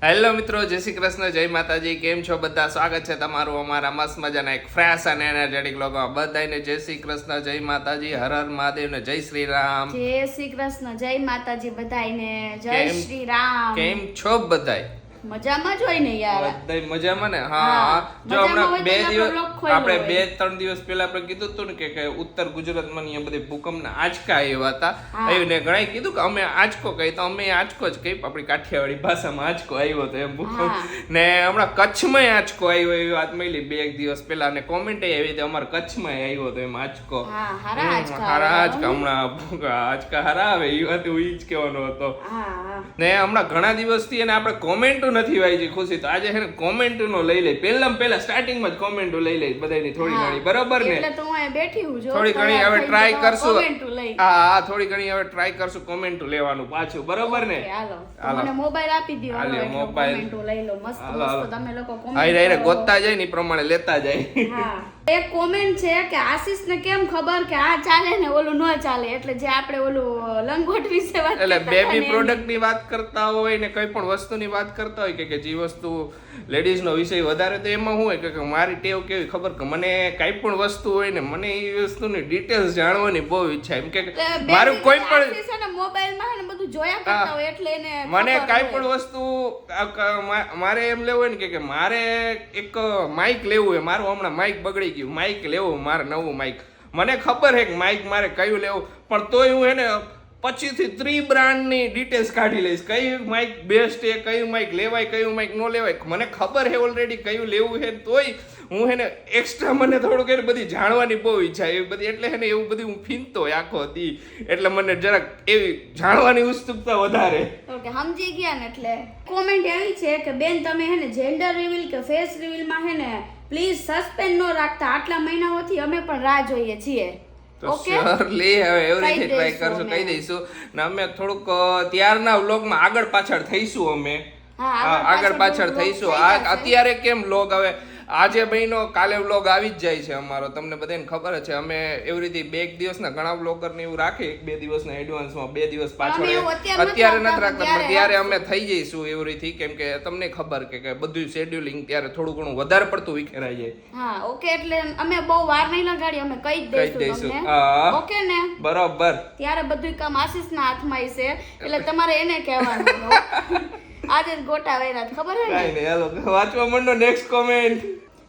Hello મિત્રો, જય શ્રી કૃષ્ણ, જય માતાજી. કેમ છો બધા? સ્વાગત છે તમારું અમારા મસ્ત મજાના એક ફ્રેશ અને એનર્જેટિક લોગમાં. બધાને જય શ્રી કૃષ્ણ, જય માતાજી, હર હર મહાદેવ ને જય શ્રી રામ. જય શ્રી કૃષ્ણ, જય માતાજી બધાયને, જય શ્રી રામ. કેમ છો બધાય? મજામાં જ હોય ને યાર, બધાય મજામાં ને? હા, જો હમણાં 2 દિવસ આપણે 2-3 દિવસ પહેલા આપણે કીધું હતું ને કે ઉત્તર ગુજરાતમાં ને બધી ભૂકંપના આંચકા આવ્યા હતા. આવીને ઘણાય કીધું કે અમે આંચકો કહી, તો અમે આંચકો જ કહી, આપણી કાઠિયાવાડી ભાષામાં આંચકો આવ્યો હતો એમ ભૂકંપ. ને હમણાં કચ્છમાં આંચકો આવ્યો એવી વાત મળી 2 દિવસ પહેલા, અને કોમેન્ટ આવી હતી અમારા કચ્છમાં આવ્યો હતો એમ આંચકો. હારા આંચકા, હમણાં આંચકા હારા આવે એ વાત હું ઈ જ કહેવાનો હતો. ને હમણાં ઘણા દિવસથી એને આપણે કોમેન્ટ નથી વાંચી ખુશી, તો આજે છે ને કોમેન્ટ નો લઈ લે. પહેલા સ્ટાર્ટિંગમાં જ કોમેન્ટ લઈ લે બધાની થોડી ઘણી, બરોબર ને? એટલે તો હું બેઠી હું જો થોડી ઘણી હવે ટ્રાય કરશું. હા, થોડી ઘણી હવે ટ્રાય કરશું કોમેન્ટ લેવાનું પાછું, બરોબર ને? હાલો મને મોબાઈલ આપી દો, હાલો મોબાઈલ લઈ લો. મસ્ત મસ્ત તમે લોકો કોમેન્ટ આઈ ગોતતા જાય ને પ્રમાણે લેતા જાય. હા, એક કોમેન્ટ છે કે આશીષ ને કેમ ખબર કે આ ચાલે ને ઓલું ન ચાલે, એટલે જે આપણે ઓલું લંગોટ વિશે વાત એટલે બેબી પ્રોડક્ટ ની વાત કરતા હોય ને કઈ પણ વસ્તુની વાત કરતા હોય કે જે વસ્તુ લેડીઝ નો વિષય વધારે, તો એમાં શું હોય કે મારી ટેવ કેવી ખબર કે મને કઈ પણ વસ્તુ હોય ને મને એ વસ્તુની ડિટેલ્સ જાણવાની બહુ ઈચ્છા. એમ કે મારું કોઈ પણ મોબાઈલ માં ને બધું જોયા કરતા હોય એટલે એને મને કઈ પણ વસ્તુ મારે એમ લેવું હોય ને કે મારે એક માઇક લેવું હોય, મારું હમણાં માઇક બગડી ગયું, માઇક લેવું મારે નવું માઇક. મને ખબર છે કે માઇક મારે કયું લેવું, પણ તોય હું એને પછીથી 3 બ્રાન્ડની ડિટેલ્સ કાઢી લઈશ. કયું માઇક બેસ્ટ છે, કયું માઇક લેવાય, કયું માઇક ન લેવાય. મને ખબર છે ઓલરેડી કયું લેવું છે, તોય હું એને એક્સ્ટ્રા મને થોડુંક એને બધી જાણવાની બહુ ઈચ્છા એવી બધી, એટલે એને એવું બધું હું ફીનતો આખો હતી, એટલે મને જરાક એવી જાણવાની ઉત્સુકતા વધારે. ઓકે, સમજી ગયા ને? એટલે કોમેન્ટ એવી છે કે બેન તમે હે ને જેન્ડર રિવીલ કે ફેસ રિવીલ માં હે ને પ્લીઝ સસ્પેન્ડ ન રાખતા, આટલા મહિનાઓથી અમે પણ રાહ જોઈએ છીએ. તો શ્યોરલી હવે એવી રીતે ટ્રાય કરશું, કહી દઈશું ને. અમે થોડુંક ત્યારના વ્લોગમાં આગળ પાછળ થઈશું, અમે આગળ પાછળ થઈશું. અત્યારે કેમ વ્લોગ હવે આજે મહિનો કાલે વ્લોગ આવી જ જાય છે અમારો, તમને બધાને ખબર છે. અમે એવી રીતે 2 દિવસના ઘણા વ્લોગર ને એવું રાખી, 2 દિવસના એડવાન્સમાં, 2 દિવસ પાછળ અત્યારે નથી રાખતા, પણ ત્યારે અમે થઈ જઈશું એવી રીતે. કેમ કે તમને ખબર કે બધું શેડ્યુલિંગ ત્યારે થોડું ઘણું વધારે પડતું વિખેરાઈ જાય. હા, ઓકે, એટલે અમે બહુ વાર નહીં લગાડી, અમે કહી દઈશું તમને. ઓકે ને? બરોબર. ત્યારે બધું કામ આશીષના હાથમાં છે, એટલે તમારે એને કહેવાનું. આજે ગોટા વેરા ખબર હે ને? કાઈ નહીં, હાલો વાંચવા માંડો. નેક્સ્ટ કોમેન્ટ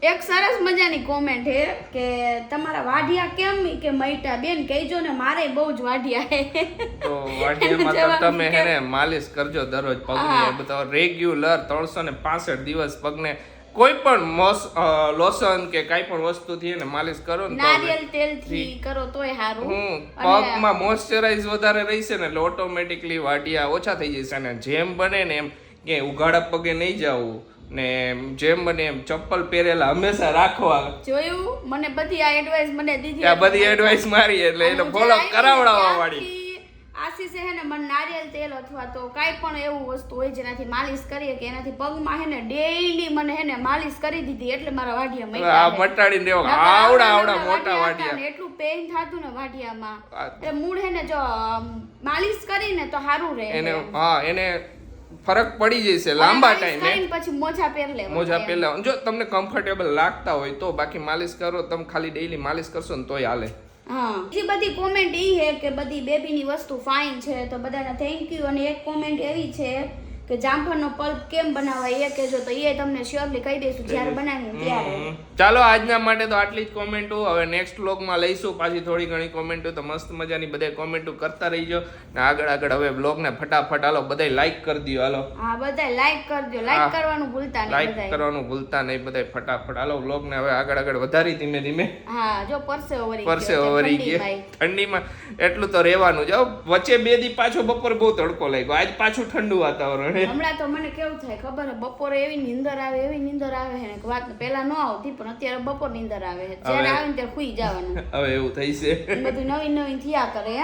એક સરસ મજાની કોમેન્ટ છે કે તમારા વાઢિયા કેમ કે મૈટા બેન કહેજો ને, મારે બહુ જ વાઢિયા હે. તો વાઢિયામાં તો તમે હેને માલિશ કરજો દરરોજ પગની, બધા રેગ્યુલર 365 દિવસ પગને કોઈ પણ લોશન કે કઈ પણ વસ્તુથી એને માલિશ કરો ને, નારિયેળ તેલથી કરો તોય સારું. પગમાં મોઇશ્ચરાઇઝ વધારે રહેશે ને એટલે ઓટોમેટિકલી વાઢિયા ઓછા થઈ જશે. અને જેમ બને ને એમ કે ઉઘાડા પગે નહીં જવું, ને જેમ બને એમ ચપ્પલ પહેરેલા હંમેશા રાખવા. જોયું? મને બધી આ એડવાઇસ મને દીધી, આ બધી એડવાઇસ મારી, એટલે એને ફોલો કરાવડાવવા વાળી. આશીષે હે ને મને નારિયેળ તેલ અથવા તો કાઈ પણ એવું વસ્તુ હોય જેનાથી માલિશ કરીએ કે એનાથી પગમાં હે ને ડેઈલી મને હે ને માલિશ કરી દીધી, એટલે મારા વાઢિયા મટાડી દેવા આવડા મોટા વાઢિયા. એટલું પેઇન થાતું ને વાઢિયામાં, એટલે મૂળ હે ને જો માલિશ કરીને તો સારું રહે એને. હા, એને ફરક પડી જશે લાંબા ટાઈમે. પછી મોજા પહેર લે, જો તમને કમ્ફર્ટેબલ લાગતા હોય તો. બાકી માલિશ કરો તમે, ખાલી ડેઈલી માલિશ કરશો ને તોય હાલે. હા, બીજી બધી કોમેન્ટ ઈ છે કે બધી બેબીની વસ્તુ ફાઇન છે, તો બધાને થેન્ક યુ. અને એક કોમેન્ટ એવી છે કે જામફળનો પલ્પ કેમ બનાવાય એ કહેજો, તો એ તમને શ્યોરલી કહી દઈશું જ્યારે બનાવીએ ત્યારે. ચાલો, આજના માટે તો આટલી જ કોમેન્ટો. હવે નેક્સ્ટ વ્લોગમાં લઈશું પાછી થોડી ઘણી કોમેન્ટો, તો મસ્ત મજાની બધા કોમેન્ટો કરતા રહીજો ને આગળ હવે વ્લોગને ફટાફટ હાલો બધાય લાઈક કરી દો. હાલો, હા, બધાય લાઈક કરજો, લાઈક કરવાનું ભૂલતા નહીં, લાઈક કરવાનું ભૂલતા નહીં બધાય ફટાફટ. હાલો, વ્લોગને હવે આગળ વધારી ધીમે ધીમે. હા, જો પરસેવો વરી ગયો ઠંડીમાં, એટલું તો રહેવાનું. જો વચ્ચે 2 દી પાછો બપોર બહુ તડકો લાગ્યો, આજ પાછું ઠંડુ વાતાવરણ. હમણાં તો મને કેવું થાય ખબર હે, બપોરે એવી નીંદર આવે હે કે વાત પેલા ન આવતી, પણ અત્યારે બપોર નીંદર આવે છે, જ્યારે આવે ને ત્યારે સુઈ જવાનું. હવે એવું થઈ છે, બધું નવીન થયા કરે.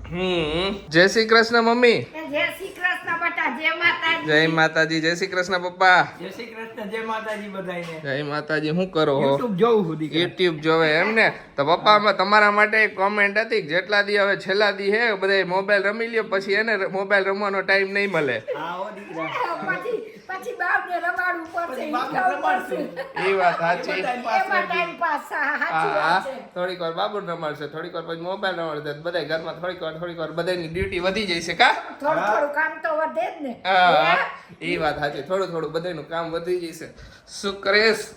જય શ્રી કૃષ્ણ મમ્મી. જય શ્રી કૃષ્ણ બેટા. જય માતાજી. જય માતાજી. જય શ્રી કૃષ્ણ પપ્પા. જય શ્રી કૃષ્ણ. જય માતાજી બધાને. જય માતાજી. શું કરો હો? YouTube જોઉં છું દીકરા. YouTube જોવે એમ ને? તો પપ્પા તમારા માટે એક કોમેન્ટ હતી, જેટલા દી હવે છેલ્લા દી હે બધા મોબાઈલ રમી લ્યો, પછી એને મોબાઈલ રમવાનો ટાઈમ નહીં મળે. હા ઓ દીકરા. પછી બાપને રમાડવું પડશે, પછી બાપને હિંચકાવવું રમાડશે. પડશે. એ વાત સાચી. એમાં time pass, હા, સાચી હા વાત છે. થોડીક વાર બાબુ રમાડશે, થોડીક વાર પછી મોબાઈલ રમાડશે, બધા ઘરમાં થોડીક વાર બધાની ડ્યુટી વધી જશે કા? થોડું થોડું કામ તો વધે જ ને. હા હે? એ વાત સાચી, થોડું બધાનું કામ વધી જશે. શું કરેશ?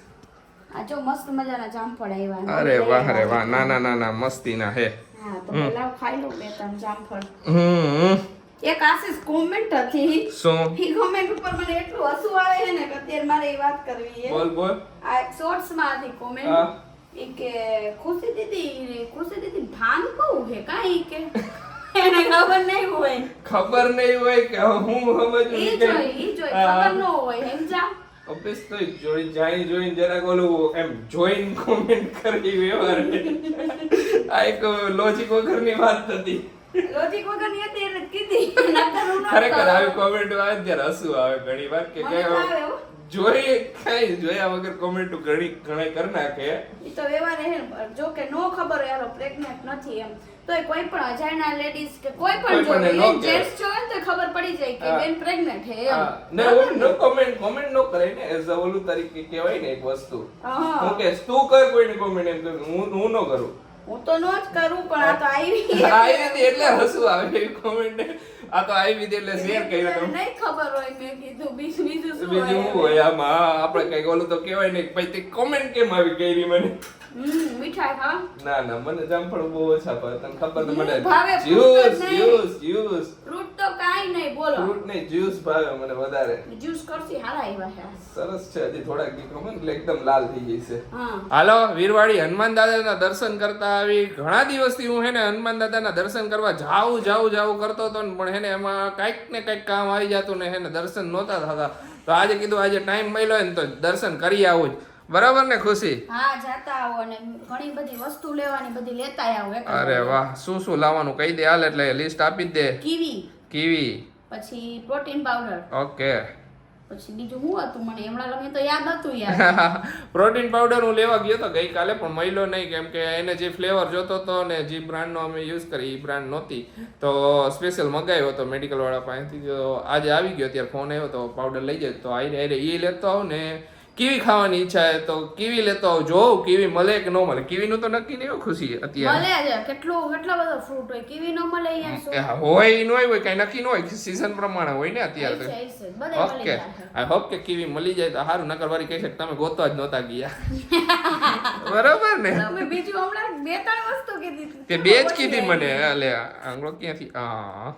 આ જો મસ્ત મજાના જામફળ આવ્યા. અરે વાહ રે વાહ, ના મસ્તી ના હે. હા તો પેલા ખાઈ લઉં 2-3 જામફળ. હમ એક આશીષ કોમેન્ટ હતી. શું? ઈ કોમેન્ટ ઉપર મને એટલું હસવું આવે છે ને કે અત્યારે મારે એ વાત કરવી છે. બોલ આ શોર્ટ્સ માં હતી કોમેન્ટ. હા. ઈ કે ખુશી દીદી ભાન બહુ હે કાઈ કે એને ખબર નહીં હોય. ખબર નહીં હોય કે હું સમજુ ઈ જોઈ ખબર ન હોય સમજા. ઓફિસ તો જોઈને જરાક ઓલું એમ જોઈન કોમેન્ટ કરવી વ્યવહાર. આ એક લોજિક વગરની વાત હતી. લોજિક વગર ની હતી એટલે કીધી નકર હું ન ખરેખર આવી કરું. કોમેન્ટ આવે ત્યારે હસવું આવે ઘણી વાર કે મને તો આવે હો. જોયા વગર કોમેન્ટ ઘણા કરી નાખે. ઈ તો વ્યવહાર હે ને. જો કે નો ખબર હોય યાર પ્રેગ્નન્ટ નથી એમ તોય કોઈ પણ અજાણ્યા લેડીઝ કે કોઈ કોઈ પણ પણને જો ન કહે. જેન્ટ્સ જોવે ને તો ખબર પડી જાય કે હા. બેન પ્રેગ્નન્ટ હે એમ. હા, ને ઓલું નો કોમેન્ટ નો કરે ને એઝ અ ઓલું તરીકે કહેવાય ને એક વસ્તુ. હા. હું કે તું કર કોઈની કોમેન્ટ એમ કહું, હું ન કરું. હું તો નો જ કરું પણ આ તો આવી આવી હતી એટલે હસવું આવે એવી કોમેન્ટ. આ તો આવી હતી એટલે શેર કર્યો તો. નહીં ખબર હોય મેં કીધું બીજું શું બીજું શું હોય હોય આમાં? આપણે કઈક ઓલું તો કહેવાય નહીં. પછી તે કોમેન્ટ કેમ આવી કરી મને? મીઠાઈ હા ના મને જામફળ બહુ ઓછા ભાવે. તને ખબર તો મને ભાવે, fruit જ જ્યુસ નહીં. જ્યુસ ફ્રૂટ તો કાઈ નહીં બોલો ફ્રૂટ નહીં જ્યુસ ભાવે મને વધારે. જ્યુસ કરશી હારા આવ્યા છે સરસ છે. હજી થોડાક દી ખબર એટલે એકદમ લાલ થઈ જશે. હા હાલો વીરવાડી હનુમાન દાદાના દર્શન કરતા આવી. ઘણા દિવસથી હું હે ને હનુમાન દાદાના દર્શન કરવા જાવું કરતો હતો ને પણ હે ને એમાં કાંઈક ને કાંઈક કામ આવી જતું ને હે ને દર્શન નહોતા થતા. તો આજે કીધું આજે ટાઈમ મળ્યો ને તો દર્શન કરી આવું જ. બરાબર ને ખુશી? હા જાતા આવો અને ઘણી બધી વસ્તુ લેવાની બધી લેતા આવો એક અરે વાહ, શું લાવવાનું કહી દે હાલ એટલે લિસ્ટ આપી જ દે. કીવી, પછી પ્રોટીન પાવડર ઓકે. પછી બીજું શું હતું મને હમણાં લગી તો યાદ હતું યાર પ્રોટીન પાવડર હું લેવા ગયો તો ગઈકાલે પણ મળ્યો નહીં કેમ કે એને જે ફ્લેવર જોતો હતો ને જે બ્રાન્ડનો અમે યુઝ કરી એ બ્રાન્ડ નહોતી તો સ્પેશિયલ મગાવ્યો હતો મેડિકલ વાળા પાસેથી. તો આજે આવી ગયો ત્યારે ફોન આવ્યો તો પાવડર લઈ જાય તો આઈ એ લેતો આવું ને કીવી ખાવાની ઈચ્છા છે તો કીવી લેતો આવું. જોઉં કીવી મળે કે ન મળે. કીવીનું તો નક્કી નહીં ખુશી અત્યારે. મળે છે કેટલો બધો ફ્રૂટ હોય કીવી નો મળે અહીંયા શું હોય ન હોય કઈ નક્કી ન હોય સીઝન પ્રમાણે હોય ને અત્યારે તો. છે બધે મળી ઓકે જાય આઈ હોપ કે કીવી મળી જાય તો સારું. નકર વારી કહે છે કે તમે ગોતવા જ નહોતા ગયા. બરાબર ને? તમે બીજું હમણાં 2-3 વસ્તુ કીધી હતી. તે બે જ કીધી મને. લે આંગળો ક્યાંથી? હા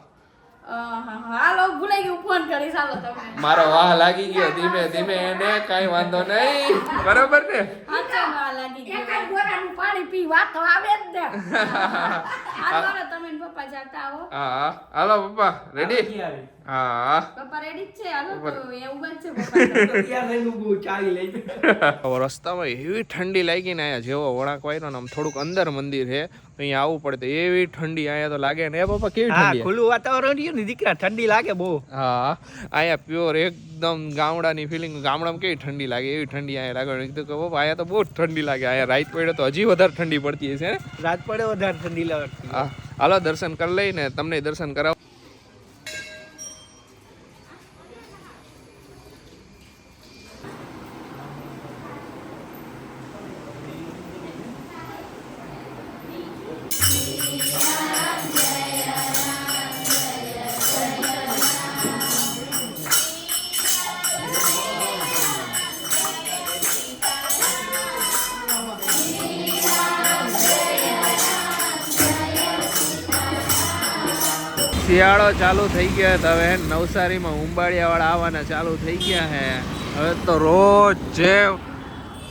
હાલો ભૂલાઈ ગયું ફોન કરીશ હાલો તમે મારો વાહ લાગી ગયો ધીમે એને કઈ વાંધો નહીં. બરાબર ને? હાચો ના લાગી ગયું એકાદ ગોરાનું પાણી પી વાત તો આવે જ ને. હાલો ને તમે ને પપ્પા જાતા આવો હા હાલો પપ્પા રેડી? ક્યાં આવી? હા પપ્પા રેડી જ છે હાલો તો એવું જ છે પપ્પા તો ત્યાં થઈને ઊભું ચાલી લઈ જાય. રસ્તામાં એવી ઠંડી લાગી ને અહીંયા જેવો વળાંક વાયરો ને આમ થોડુંક અંદર મંદિર છે અહીંયા આવવું પડે તો એવી ઠંડી અહીંયા તો લાગે ને. એ પપ્પા કેવી હા ઠંડી? ખુલ્લું વાતાવરણ રહ્યું ને દીકરા ઠંડી લાગે બહુ. હા અહીંયા પ્યોર એકદમ ગામડાની ફિલિંગ. ગામડામાં કેવી ઠંડી લાગે એવી ઠંડી અહીંયા લાગે. મેં કીધું કે બાપા અહીંયા તો બહુ જ ઠંડી લાગે. અહીંયા રાત પડે તો હજી વધારે ઠંડી પડતી હશે ને? રાત પડે વધારે ઠંડી લાગતી. હા હાલો દર્શન કરી લઈને તમને દર્શન કરાવ. શિયાળો ચાલુ થઈ ગયો તો હવે નવસારીમાં ઉંબાડિયા વાળા આવવાના ચાલુ થઈ ગયા છે. હવે તો રોજ જે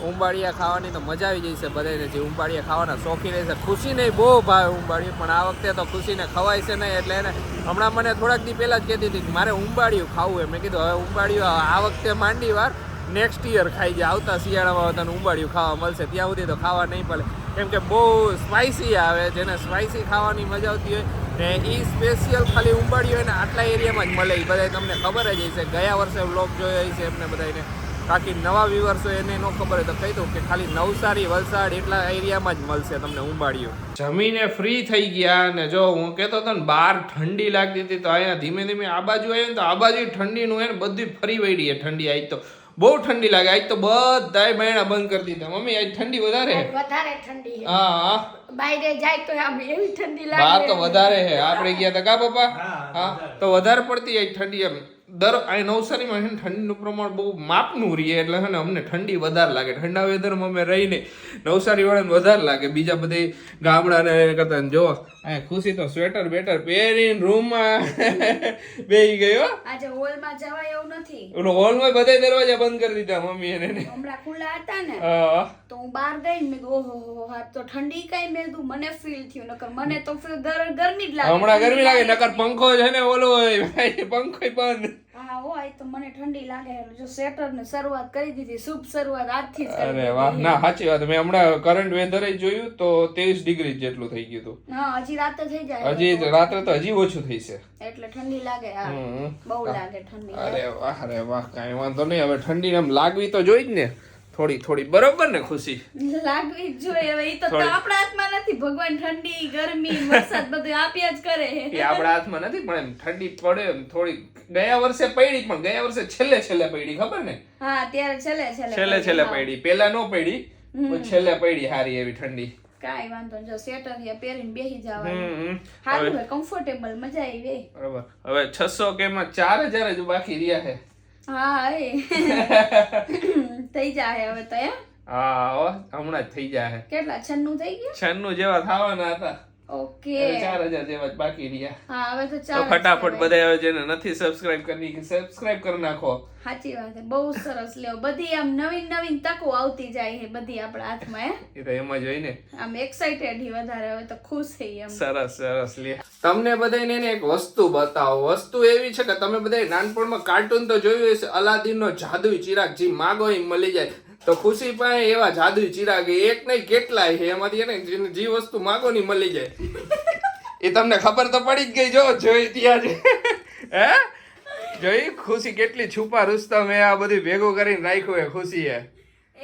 ઉંબાડિયા ખાવાની તો મજા આવી જશે બધાને. જે ઉંબાડિયા ખાવાના શોખીન છે ખુશીને બહુ ભાવે ઉંબાડિયું પણ આ વખતે તો ખુશીને ખવાય છે નહીં એટલે એને હમણાં મને થોડાક દી પહેલાં જ કહેતી હતી કે મારે ઉંબાડિયું ખાવું એમ. મેં કીધું હવે ઉંબાડિયું આ વખતે માંડી વાર નેક્સ્ટ યર ખાઈ જાય. આવતા શિયાળામાં તને ઉંબાડિયું ખાવા મળશે ત્યાં સુધી તો ખાવા નહીં પડે કેમ કે બહુ સ્પાઇસી આવે. જેને સ્પાઇસી ખાવાની મજા આવતી હોય ને એ સ્પેશિયલ ખાલી ઉંબાડિયું હોય ને આટલા એરિયામાં જ મળે. એ બધા તમને ખબર જ હશે. ગયા વર્ષે વ્લોગ જોયો હશે એમને બધાને. બાકી નવા વ્યુઅર્સ હોય એને ન ખબર હોય તો કહી દઉં કે ખાલી નવસારી વલસાડ એટલા એરિયામાં જ મળશે તમને ઉંબાડિયું. જમીને ફ્રી થઈ ગયા ને જો હું કહેતો હતો ને બહાર ઠંડી લાગતી હતી તો અહીંયા ધીમે ધીમે આ બાજુ આવ્યું ને તો આ બાજુ ઠંડીનું હે ને બધી ફરી વળી ઠંડી. આજ તો બહુ ઠંડી લાગે. આજ તો બધાય બાયણા બંધ કરી દીધા. મમ્મી આજ ઠંડી વધારે હે? વધારે ઠંડી હા બાયરે જાય તો આમ એવી ઠંડી લાગે. બહાર તો વધારે હે. આપણે ગયા હતા કા પપ્પા? હા તો વધારે પડતી આજ ઠંડી. એમ અહીં નવસારીમાં છે ને ઠંડીનું પ્રમાણ બહુ માપનું રહીએ એટલે છે ને અમને ઠંડી વધારે લાગે. ઠંડા વેધરમાં અમે રહીને નવસારી વાળાને વધારે લાગે. બીજા બધે ગામડાને કરતા જો આ ખુશી તો સ્વેટર બેટર પહેરીને રૂમમાં બેહી ગયો. આજે હોલમાં જવાય એવું નથી. ઓલો હોલમાં બધા દરવાજા બંધ કરી દીધા મમ્મી એને. હમણાં ખુલ્લા હતા ને હા તો હું બહાર ગઈ મેં કીધું ઓહો આ તો ઠંડી કઈ મેં કીધું મને ફીલ થયું નકર મને તો ગરમી જ લાગે. હમણાં ગરમી લાગે નકર પંખો છે ને ઓલો પંખો બંધ. હા હોય તો મને ઠંડી લાગે જો સ્વેટર ને શરૂઆત કરી દીધી. શુભ શરૂઆત આજથી જ કરી અરે દીધી. વાહ ના સાચી વાત. મેં હમણાં કરંટ વેધર જોયું તો 23 ડિગ્રી જેટલું થઈ ગયું હતું. હા હજી રાતે થઈ જાય હજી રાત્રે તો હજી ઓછું થઈ છે. એટલે ઠંડી લાગે. હા બહુ લાગે ઠંડી. અરે વાહ કાંઈ વાંધો નહીં. હવે ઠંડી આમ લાગવી તો જોઈ જ ને થોડી બરોબર ને ખુશી? લાગવી જ જોઈએ. હવે ઈ તો આપણા હાથમાં નથી. ભગવાન ઠંડી ગરમી વરસાદ બધું આપ્યા જ કરે. એ આપણા હાથમાં નથી પણ એમ ઠંડી પડે એમ થોડી. ગયા વર્ષે પડી પણ ગયા વર્ષે છેલ્લે પડી ખબર ને? હા ત્યારે છેલ્લે પડી. પેલા નો પડી પણ છેલ્લે પડી હારી એવી ઠંડી. કાઈ વાંધો નહીં. જો સ્વેટર પહેરીને બેસી જવાનું. સારું હોય કમ્ફર્ટેબલ મજા આવી. બરાબર. હવે 600 કે માં 4000 જ બાકી રહ્યા છે. હા થઈ જાય હવે તો એમ. હા હમણાં જ થઈ જાય. કેટલા 96 થઈ ગયા? 96 જેવા થવાના હતા. ઓકે 4000 જેવા જ બાકી રહ્યા. હા હવે તો તો ફટાફટ બધા હવે જેને નથી સબસ્ક્રાઇબ કરવી કે સબસ્ક્રાઇબ કરી નાખો. સાચી વાત છે. બહુ સરસ લ્યો. બધી આમ નવીન તકો આવતી જાય છે બધી આપણા હાથમાં. એ તો એમ જ હોય ને. આમ એક્સાઇટેડ હી વધારે. હવે તો ખુશ થઈ એમ. સરસ લે. તમને બધાને એને એક વસ્તુ બતાવો. વસ્તુ એવી છે કે તમે બધા નાનપણમાં કાર્ટૂન તો જોયું હશે. અલાદીનનો જાદુઈ ચિરાગ જે માગો એ મળી જાય. તો ખુશી પાસે એવા જાદુઈ ચિરાગ એક નહીં કેટલાય છે. એમાંથી એને જે વસ્તુ માગો ની મળી જાય. એ તમને ખબર તો પડી જ ગઈ. જો જોઈ ત્યાં જ હે જોઈ ખુશી કેટલી છુપા રૂસ્તમ આ બધું ભેગું કરીને રાખ્યું હે ખુશીએ.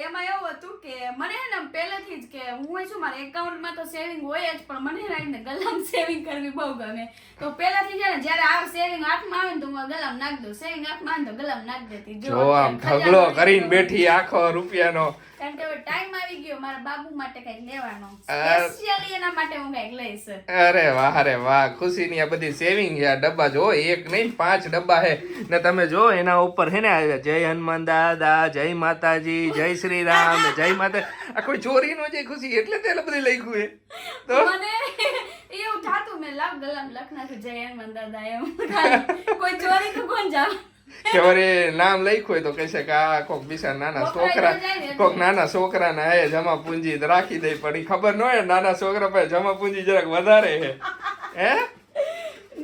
એમાં એવું હતું કે મને હે ને પહેલેથી જ કે હું છું મારા એકાઉન્ટમાં તો સેવિંગ હોય જ પણ મને રાઈને ગલામ સેવિંગ કરવી બહુ ગમે. તો પહેલાથી છે ને જ્યારે આ સેવિંગ હાથમાં આવે ને તો હું ગલામ નાખ દઉં. સેવિંગ હાથમાં આવે તો ગલામ નાખ દેતી. જો આમ ઢગલો કરીને બેઠી આખો રૂપિયાનો. કારણ કે હવે ટાઈમ આવી ગયો મારા બાબુ માટે કઈક લેવાનો. સ્પેશિયલી એના માટે હું કઈક લઈશ. અરે વાહ ખુશીની આ બધી સેવિંગ છે. આ ડબ્બા જો એક નહીં 5 ડબ્બા છે ને તમે જો એના ઉપર હે ને જય હનુમાન દાદા, જય માતાજી, જય શ્રી રામ, જય માતા. આ કોઈ ચોરી નો જાય ખુશી એટલે તે બધું લખ્યું હે. તો મને એવું થાતું મેં લાવ ગલામ લખ નાખ્યું જય હનુમાન દાદા એમ. કોઈ ચોરી તો કોણ જાવ કે વરે નામ લખ્યું હોય તો કહેશે કે આ કોક બિચાર નાના છોકરાના હે જમા પૂંજી રાખી દઈ. પણ ઈ ખબર ન હોય નાના છોકરા પાસે જમા પૂંજી જરાક વધારે હે. હે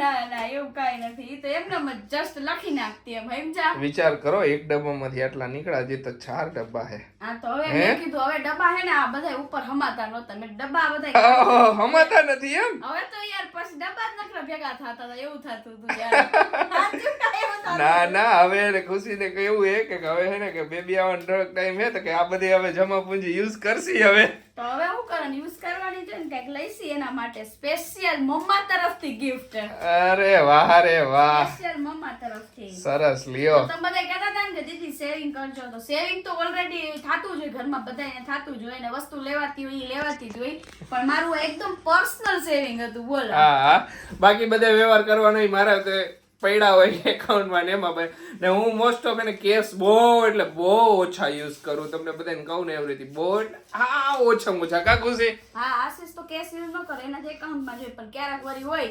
ના એવું કાઈ નથી. ઈ તો એમનેમ જસ્ટ લખી નાખતી એમ સમજા. વિચાર કરો એક ડબ્બામાંથી આટલા નીકળ્યા જે તો 4 ડબ્બા હે. હા તો હવે મેં કીધું હવે ડબ્બા હે ને આ બધા ઉપર હમાતા નહોતા. મેં ડબ્બા બધા હમાતા નથી એમ. હવે તો યાર પછી ડબ્બા જ નકરા ભેગા થતા હતા એવું થતું હતું યાર. ના હવે એને ખુશીને કેવું હે કે હવે હે ને કે બેબી આવવાનો ટાઈમ હે તો કે આ બધી હવે જમા પૂંજી યુઝ કરશી હવે. તો હવે હું કરવાનું યુઝ કરવાની છે ને કઈક લઈશી એના માટે સ્પેશિયલ મમ્મા તરફથી ગિફ્ટ. અરે વાહ સ્પેશિયલ મમ્મા તરફથી. સરસ લ્યો. તમે બધા કહેતા હતા ને કે દીદી સેવિંગ કરજો તો સેવિંગ તો ઓલરેડી થાતું જ હોય ઘરમાં બધાને થાતું જ હોય ને વસ્તુ લેવાતી હોય એ લેવાતી જ હોય પણ મારું એકદમ પર્સનલ સેવિંગ હતું. બોલો હા બાકી બધા વ્યવહાર કરવાનો મારા તે પૈડા હોય એકાઉન્ટમાં ને એમાં ભાઈ ને હું મોસ્ટ ઓફ એને કેશ બહુ એટલે બહુ ઓછા યુઝ કરું. તમને બધાને કહું ને એવી રીતે બહુ હા ઓછા કા ખુશી? હા આશીષ તો કેશ યુઝ ન કરે એના એકાઉન્ટમાં જોઈએ પણ ક્યારેક વરી હોય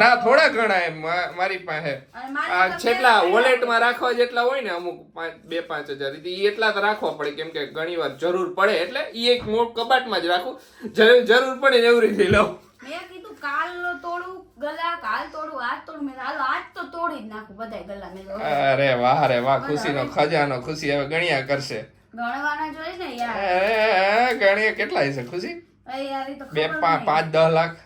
ના થોડા ઘણા એમ મારી પાસે જેટલા વોલેટમાં રાખવા જેટલા હોય ને અમુક 2-5 હજાર એટલા તો રાખવા પડે કેમ કે ઘણી વાર જરૂર પડે એટલે ઈ એક કબાટમાં જ રાખું. જરૂર પડે ને એવી રીતે લઉં. મેં કીધું કાલ તોડું ગલા કાલ તોડું આજ તોડું મેં હાલો આજ તો તોડી જ નાખું બધાય ગલા મેં. અરે વાહ ખુશીનો ખજાનો ખુશી હવે ગણ્યા કરશે. ગણવાના જોઈએ ને યાર. ગણીએ કેટલા હશે ખુશી? યાર ઈ તો 5-10 લાખ.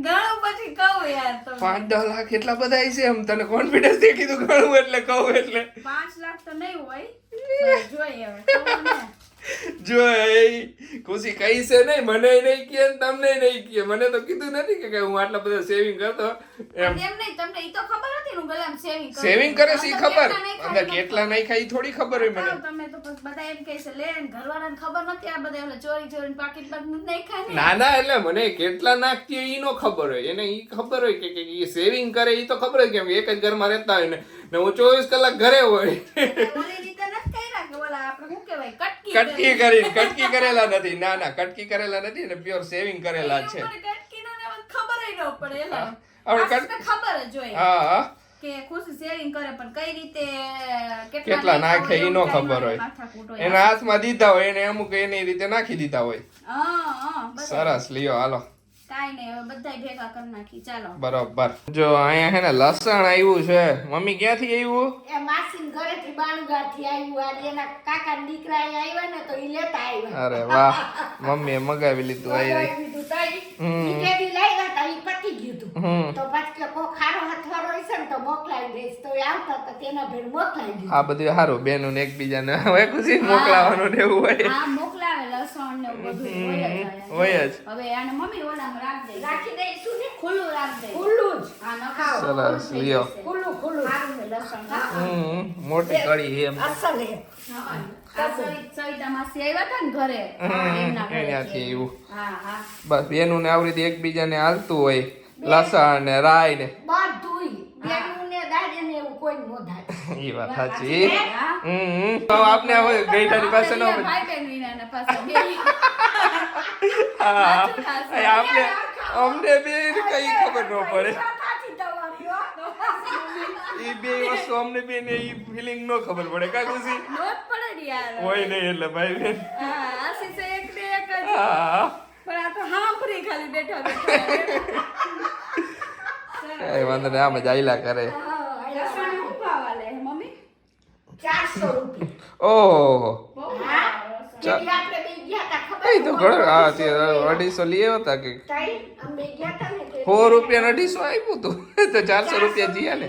ઘણું પછી કહું યાર તમે 5-10 લાખ એટલા બધા છે એમ તને કોન્ફિડન્સ થી કીધું ઘણું એટલે કહું એટલે 5 લાખ તો નહીં હોય જોઈએ હવે ખબર ને. જો એ ખુશી કઈ છે નહીં મને નહીં કે તમને નહીં કે મને તો કીધું નથી કે હું આટલા બધા સેવિંગ કરતો એમ એમ નહીં તમને ઈ તો ખબર હતી ને હું ગલામ સેવિંગ કરે છે ઈ ખબર અંદર કેટલા નહીં ખાઈ થોડી ખબર હોય મને તમે તો પછી બધા એમ કહે છે લે ને ઘરવાળાને ખબર નથી આ બધા એટલે ચોરી ચોરીને પાકીટ બાકી નહીં ખાય ને. ના ના એટલે મને કેટલા નાખતી હોય ઈ નો ખબર હોય એને ઈ ખબર હોય કે ઈ સેવિંગ કરે ઈ તો ખબર હોય કેમ એક જ ઘરમાં રહેતા હોય ને હું 24 કલાક ઘરે હોય ઓલી રીતે નથી કર્યા કે ઓલા આપણે શું કહેવાય કટકી કરેલા નથી ના ના કટકી કરેલા નથી ને પ્યોર સેવિંગ કરેલા છે કટકીનો ને ખબર ય ન પડે એટલે આપણે આને ખબર જ હોય હા કે ખુશી શેરિંગ કરે પણ કઈ રીતે કેટલા નાખે ઈ નો ખબર હોય માથાકૂટ હોય. એના હાથમાં દીધા હોય એને અમુક એની રીતે નાખી દીધા હોય હા બસ સરસ લ્યો હાલો કાઈ નહીં હવે બધાય ભેગા કરી નાખી ચાલો બરોબર જો અહીંયા હે ને લસણ આવ્યું છે મમ્મી ક્યાંથી આવ્યું એ માસીન ઘરેથી બાણુગાથી આવ્યું અને એના કાકા દીકરા અહીંયા આવ્યા ને તો ઈ લેતા આવ્યા અરે વાહ મમ્મીએ મગાવી લીધું મગાવી આઈ દીધું તઈ. ઈ કેદી લાવ્યા તા ઈ પતી ગયું તું. હમ તો પાછું કે કોક ખારો હથવારો હશે ને તો મોકલાવી દઈશ તો એ આવતા તો તેના ભેર મોકલાવી દીધું. આ બધું સારું બેનું ને એકબીજાને હવે ખુશી મોકલાવાનું ને એવું હોય હા મોકલાવે લસણ ને એવું બધું હોય જ આયા. હોય જ હવે આને મમ્મી ઓલામાં રાખ દે રાખી દઈશું ને ખુલ્લું રાખ દે ખુલ્લું જ. હા નખાવ સરસ લ્યો ખુલ્લું ખુલ્લું સારું છે લસણ હા મોટી કઢી એમ અસલ હે. આ સવિતા માસી આવ્યા હતા ને ઘરે એમના ઘરેથી. એનાથી એવું હા હા બસ બેનું ને આવી રીતે એકબીજાને હાલતું હોય લસણ ને રાય ને બધુંય. બેનું ને દાદે ને એવું કોઈ નો થાય. ઈ વાત સાચી હા તો આપને હવે ગઈઠાની પાસે ન ભાઈ બહેન વિનાના પાસે બે. હા આપણે અમને બે કઈ ખબર ન પડે સાચી તમારી હો. ઈ બે વસ્તુ અમને બે ને ઈ ફિલિંગ ન ખબર પડે કા ખુશી નોટ પડે ને યાર હોય નહીં એટલે ભાઈ બેન હા આશીષે એક ને એક જ હા પણ આ તો હાંભળી ખાલી બેઠા બેઠા કઈ વાંધો નહીં આમ જ આયલા કરે લસણ શું ભાવ આલે મમ્મી 400 રૂપિયા. ઓહો બહુ હા? તેથી આપણે બે ગયા તા ખબર એ તો ઘણો હા તે 250 લઈ આવ્યા હતા કે તઈ અમે ગયા તા ને તે 100 રૂપિયા 250 આપ્યું તું તો 400 રૂપિયા જીયા ને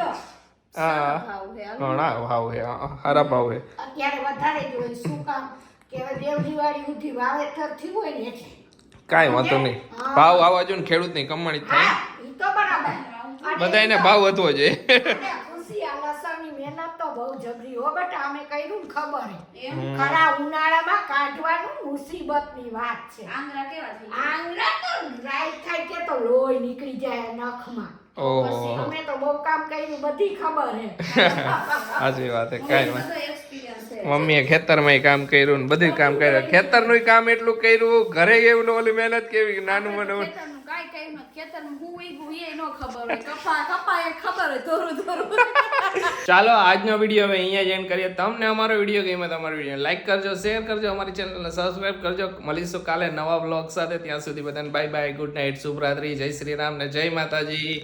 હા ભાવ છે ઘણા ભાવ હે સારા ભાવ હે અત્યારે વધારે જ હોય. શું કામ કે હવે દેવ દિવાળી સુધી વાવેતર થયું હોય ને એટલે. કાંઈ વાંધો નહીં ભાવ આવવા જો ને ખેડૂતની કમાણી થાય હા, ઈ તો બરાબર. અને બધાયને ભાવ વધવો જોઈએ અને ખુશી આ લસણની મહેનત તો બહુ જબરી હો બેટા. અમે કર્યું ને ખબર હે. ખરા ઉનાળામાં કાઢવાનું મુસીબતની વાત છે. આંગળા કેવા થઈ આંગળા તો રાઈ થાય કે તો લોહી નીકળી જાય નખમાં. ઓહો અમે તો બહુ કામ કર્યું બધી ખબર હે. સાચી વાત હે કાંઈ વાંધો બધો એક્સપિરિયન્સ છે મમ્મીએ ખેતરમાં કામ કર્યું ને બધું કામ કર્યું ખેતરનું કામ એટલું કર્યું ઘરે એવું ઓલી મહેનત કેવી નાનું મને ખેતરનું કાંઈ કઈ ન ખેતરનું હું ઈગું એ નો ખબર હોય કપા એ ખબર હોય ધોરું ચાલો આજનો વિડીયો હવે અહીંયા જ એન્ડ કરીએ તમને અમારો વિડીયો ગમ્યો તો અમારો વિડીયો લાઈક કરજો શેર કરજો અમારી ચેનલને સબસ્ક્રાઇબ કરજો મળીશું કાલે નવા બ્લોગ સાથે ત્યાં સુધી બધાને બાય બાય ગુડ નાઇટ શુભરાત્રી જય શ્રી રામ ને જય માતાજી